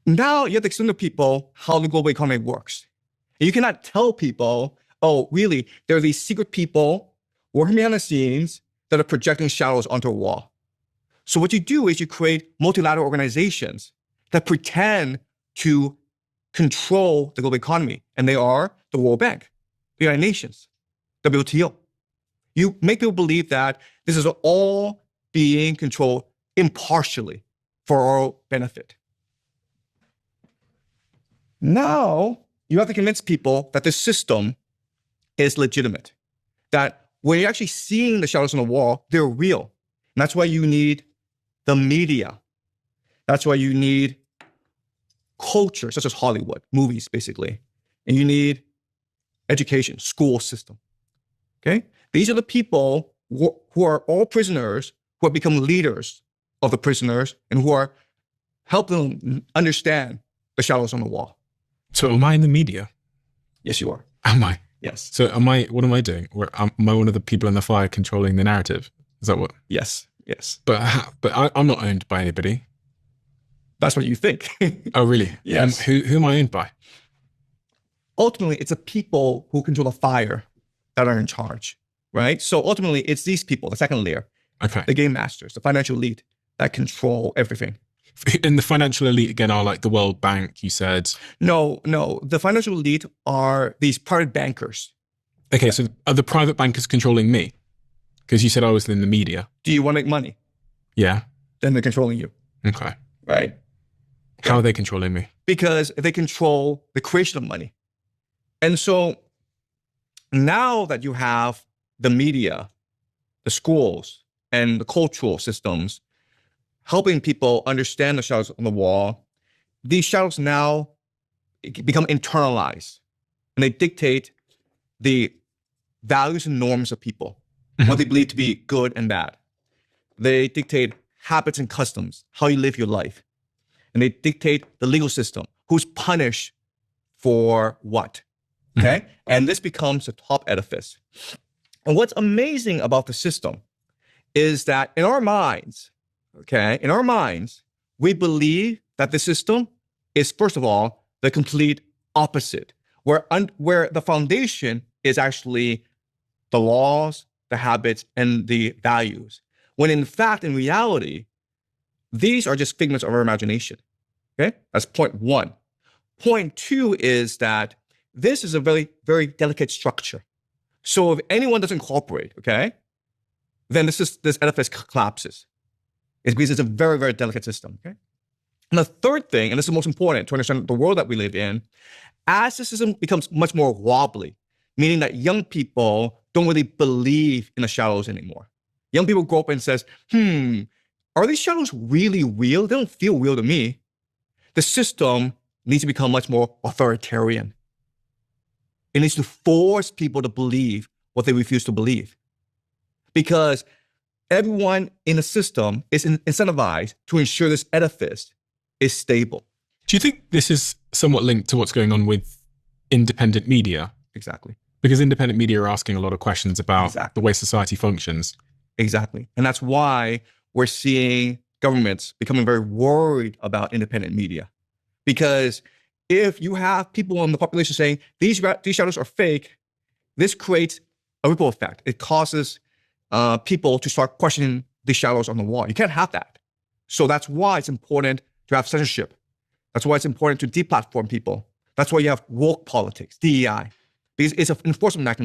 Now you have to explain to people how the global economy works. And you cannot tell people, oh, really, there are these secret people working behind the scenes that are projecting shadows onto a wall. So what you do is you create multilateral organizations that pretend to control the global economy. And they are the World Bank, the United Nations, WTO. You make people believe that this is all being controlled impartially for our benefit. Now, you have to convince people that this system is legitimate, that when you're actually seeing the shadows on the wall, they're real. And that's why you need the media. That's why you need culture, such as Hollywood, movies, basically. And you need education, school system, okay? These are the people who are all prisoners, who have become leaders of the prisoners, and who are helping them understand the shadows on the wall. So am I in the media? Yes, you are. Am I? Yes. So what am I doing? Am I one of the people in the fire controlling the narrative? Is that what? Yes, yes. But I'm not owned by anybody. That's what you think. Oh, really? Yes. Who am I owned by? Ultimately, it's the people who control the fire that are in charge, right? So ultimately, it's these people, the second layer, Okay. the game masters, the financial elite that control everything. And the financial elite, again, are like the World Bank, you said. No. The financial elite are these private bankers. Okay, so are the private bankers controlling me? Because you said I was in the media. Do you want to make money? Yeah. Then they're controlling you, Okay. right? How are they controlling me? Because they control the creation of money. And so now that you have the media, the schools, and the cultural systems helping people understand the shadows on the wall, these shadows now become internalized, and they dictate the values and norms of people, what they believe to be good and bad. They dictate habits and customs, how you live your life. And they dictate the legal system, who's punished for what, okay? And this becomes the top edifice. And what's amazing about the system is that in our minds, okay, we believe that the system is, first of all, the complete opposite, where the foundation is actually the laws, the habits, and the values. When in fact, in reality, these are just figments of our imagination, okay? That's point one. Point two is that this is a very, very delicate structure. So if anyone doesn't cooperate, okay, then this edifice collapses. It's because it's a very, very delicate system, okay? And the third thing, and this is the most important to understand the world that we live in, as the system becomes much more wobbly, meaning that young people don't really believe in the shadows anymore. Young people grow up and says, are these shadows really real? They don't feel real to me. The system needs to become much more authoritarian. It needs to force people to believe what they refuse to believe. Because everyone in the system is incentivized to ensure this edifice is stable. Do you think this is somewhat linked to what's going on with independent media? Exactly. Because independent media are asking a lot of questions about Exactly. the way society functions. Exactly. And that's why we're seeing governments becoming very worried about independent media. Because if you have people in the population saying, these shadows are fake, this creates a ripple effect. It causes people to start questioning the shadows on the wall. You can't have that. So that's why it's important to have censorship. That's why it's important to deplatform people. That's why you have woke politics, DEI, because it's an enforcement mechanism.